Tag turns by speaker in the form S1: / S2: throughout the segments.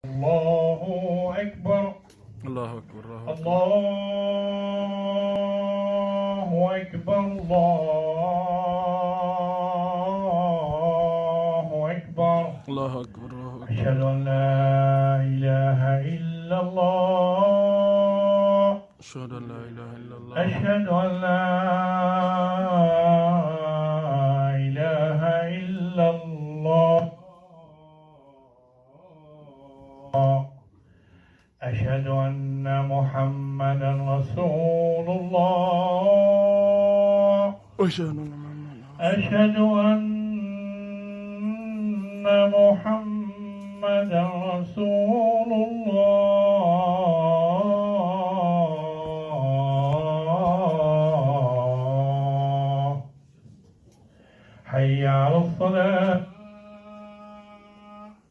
S1: الله أكبر
S2: الله أكبر الله
S1: أكبر الله أكبر
S2: الله أكبر الله أكبر.
S1: أشهد أن لا إله إلا الله
S2: أشهد أن لا إله إلا الله.
S1: أشهد أن لا إله إلا الله أشهد أن محمدا رسول الله
S2: أشهد
S1: أن محمدا رسول الله حي على الصلاة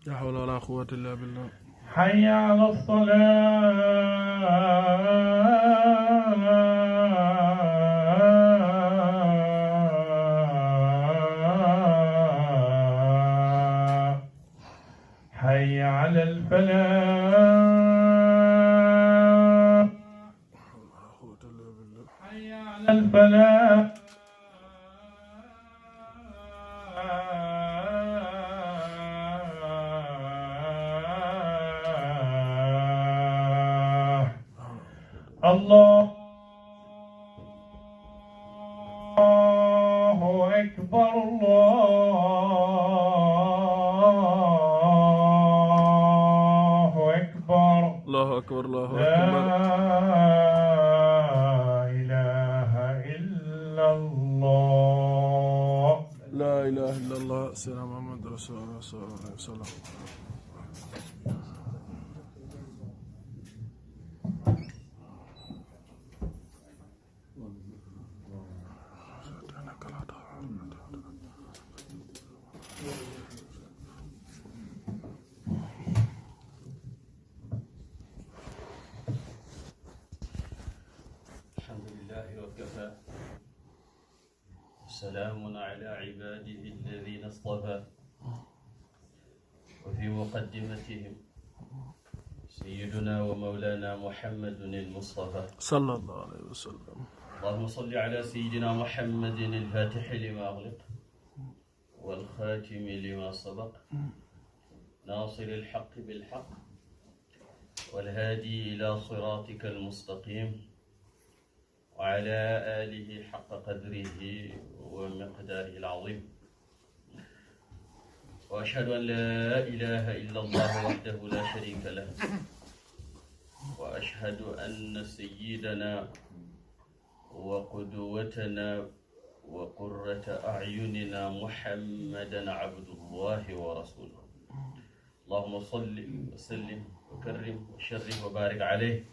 S2: لا حول ولا قوة إلا بالله.
S1: حي على الصلاة حي على الفلاح حي على الفلاح الله أكبر الله أكبر
S2: الله أكبر الله
S1: لا
S2: أكبر.
S1: إله إلا الله
S2: لا إله إلا الله سيدنا محمد رسول الله صلى الله عليه وسلم.
S3: الحمد لله وكفى سلام على عباده الذين اصطفى وفي مقدمتهم سيدنا ومولانا محمد المصطفى
S2: صلى الله عليه وسلم.
S3: اللهم صل على سيدنا محمد الفاتح لما أغلق والخاتم لما سبق ناصر الحق بالحق والهادي إلى صراطك المستقيم وعلى آله حق قدره ومقداره العظيم وأشهد أن لا إله إلا الله وحده لا شريك له وأشهد أن سيدنا وقدوتنا وقرة أعيننا محمدا عبد الله ورسوله اللهم صل وسلم وكرم وشرف وبارك عليه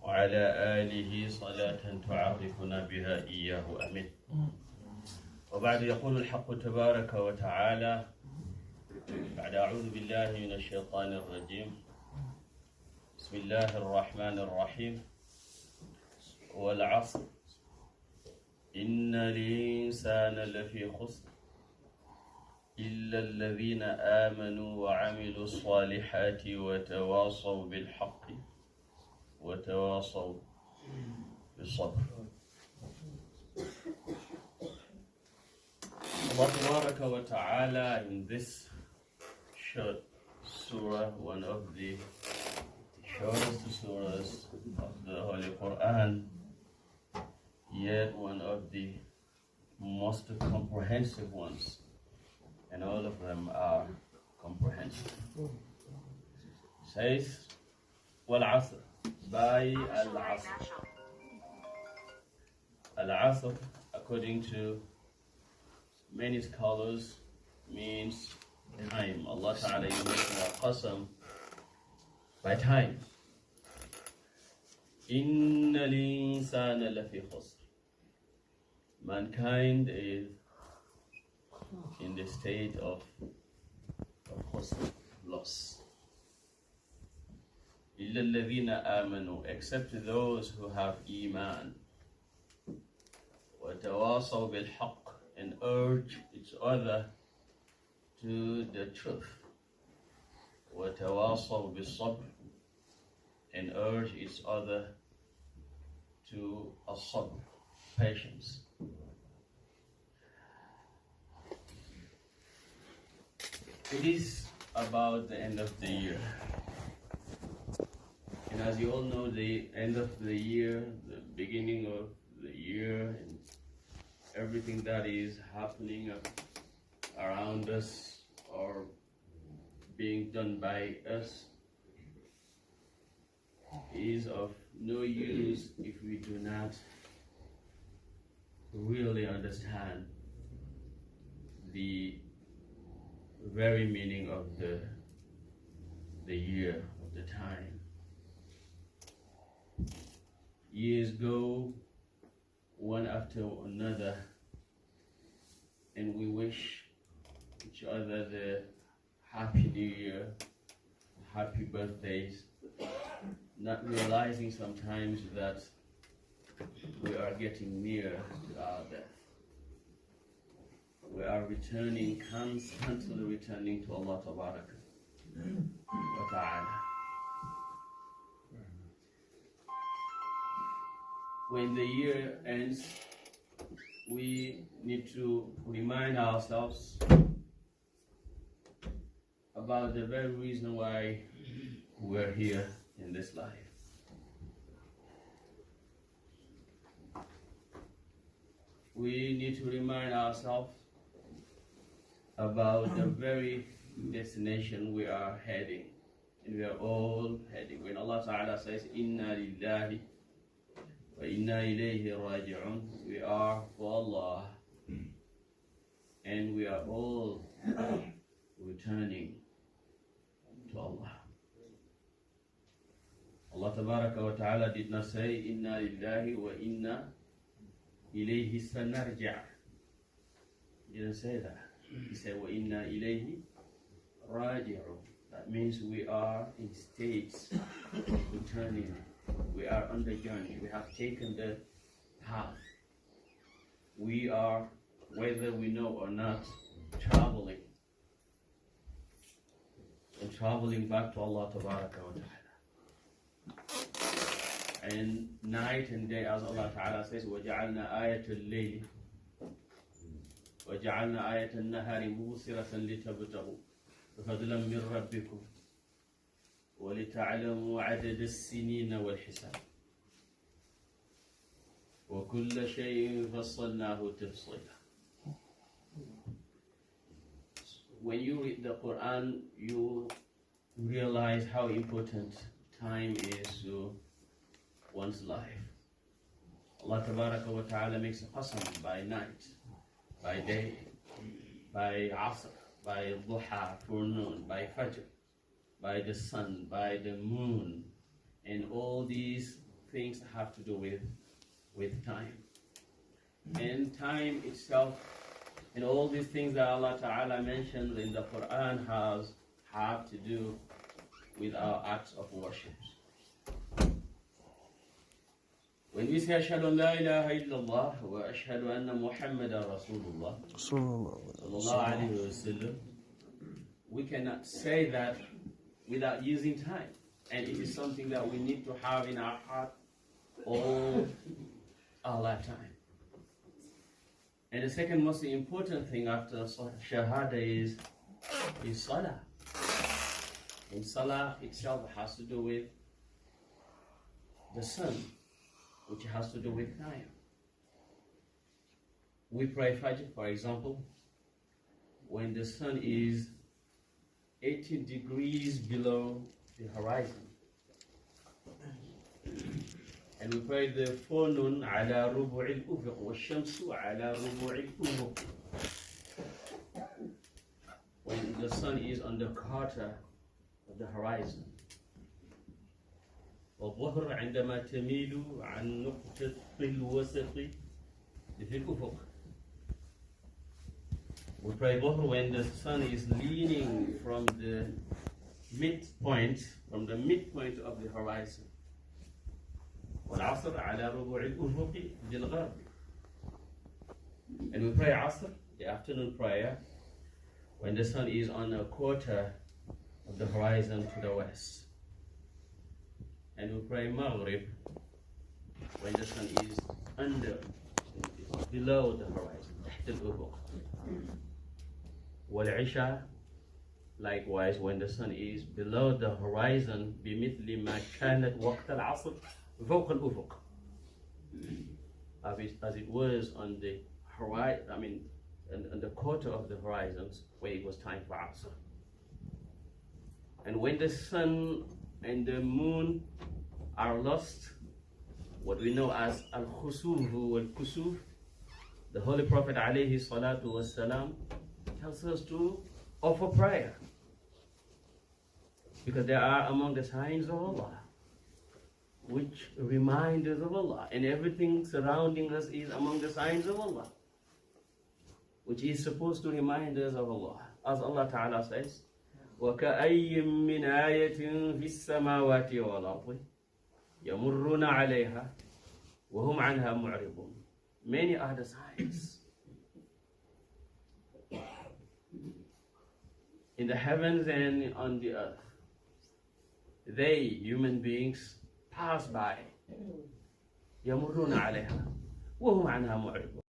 S3: وعلى آله صلاة تعرفنا بها إياه أمين. وبعد يقول الحق تبارك وتعالى بعد أعوذ بالله من الشيطان الرجيم بسم الله الرحمن الرحيم والعصر إن الإنسان لفي خسر إلا الذين آمنوا وعملوا الصالحات وتواصوا بالحق وتواصوا بالصبر. Allah Tabaraka wa Ta'ala in this short surah, one of the shortest surahs of the Holy Quran, yet one of the most comprehensive ones, and all of them are comprehensive. Says, وَالْعَصْرِ by Al-Asr. Al-Asr, according to many scholars, means time. Allah Ta'ala uses qasam by time. إِنَّ الْإِنسَانَ لَفِي خُسْرٍ. Mankind is in the state of khusr, loss. إِلَّا الَّذِينَ آمَنُوا, except those who have Iman. وَتَوَاصَوْا بِالْحَقِّ, and urge each other to the truth. وتواصوا بالصبر, and urge each other to as-sabr, patience. It is about the end of the year. And as you all know, the end of the year, the beginning of the year, and everything that is happening around us or being done by us is of no use if we do not really understand the very meaning of the year, of the time. Years go one after another, and we wish each other the happy new year, happy birthdays, not realizing sometimes that we are getting near to our death. We are returning, constantly returning to Allah wa ta'ala. When the year ends, we need to remind ourselves about the very reason why we're here in this life. We need to remind ourselves about the very destination we are heading, and we are all heading. When Allah Ta'ala says, Inna lillahi wa inna ilayhi raji'un, we are for Allah, and we are all returning to Allah. Allah Tabaraka wa Ta'ala did not say, Inna lillahi wa inna ilayhi sanarja'. He didn't say that. He said, wa inna ilayhi raji'un. That means we are in states of returning. We are on the journey. We have taken the path. We are, whether we know or not, traveling. And traveling back to Allah Tabaraka wa Ta'ala. And night and day, as Allah Ta'ala says, وَجَعَلْنَا آيَةَ اللَّيْلِ وَجَعَلْنَا آيَةَ النَّهَارِ مُبْصِرَةً لِتَبْتَغُوا فَضْلًا مِنْ رَبِّكُمْ وَلِتَعْلَمُوا عَدَدَ السِّنِينَ وَالْحِسَابَ وَكُلَّ شَيْءٍ فَصَّلْنَاهُ تَفْصِيلًا. When you read the Quran, you realize how important time is to one's life. Allah Tabaraka wa Ta'ala makes a qasam by night, by day, by asr, by duha, forenoon, by fajr, by the sun, by the moon, and all these things have to do with time. And time itself, and all these things that Allah Ta'ala mentioned in the Quran have to do with our acts of worship. When we say Ashhadu an la ilaha illallah wa ashhadu anna Muhammadan Rasulullah sallallahu alayhi wa sallam, we cannot say that without using time. And it is something that we need to have in our heart all our lifetime. And the second most important thing after Shahada is Salah. And Salah itself has to do with the sun, which has to do with time. We pray Fajr, for example, when the sun is 18 degrees below the horizon. And we pray the forenoon ala rubu' al-ufuq wa shamsu ala rubu' al-ufuq, when the sun is on the quarter of the horizon. والظهر عندما تميل عن نقطة الوسط في الأفق. We pray Dhuhr when the sun is leaning from the midpoint of the horizon. والعصر على ربع الأفق بالغرب. And we pray Asr, the afternoon prayer, when the sun is on a quarter of the horizon to the west. And we pray Maghrib when the sun is below the horizon, تحت الأفق. والعشاء likewise when the sun is below the horizon بمثل ما كانت وقت العصر فوق الأفق. As it was on the horizon, on the quarter of the horizons where it was time for Asr. And when the sun and the moon are lost, what we know as al-khusuf wal-kusuf, the Holy Prophet alayhi salatu wassalam tells us to offer prayer, because they are among the signs of Allah, which remind us of Allah, and everything surrounding us is among the signs of Allah, which is supposed to remind us of Allah. As Allah Ta'ala says, وَكَأَيٍّ مِّنْ آيَةٍ فِي السَّمَاوَاتِ وَالْأَرْضِ يَمُرُّونَ عَلَيْهَا وَهُمْ عَنْهَا مُعْرِضُونَ. Many are the signs in the heavens and on the earth. They, human beings, pass by. يَمُرُّونَ عَلَيْهَا وَهُمْ عَنْهَا مُعْرِضُونَ.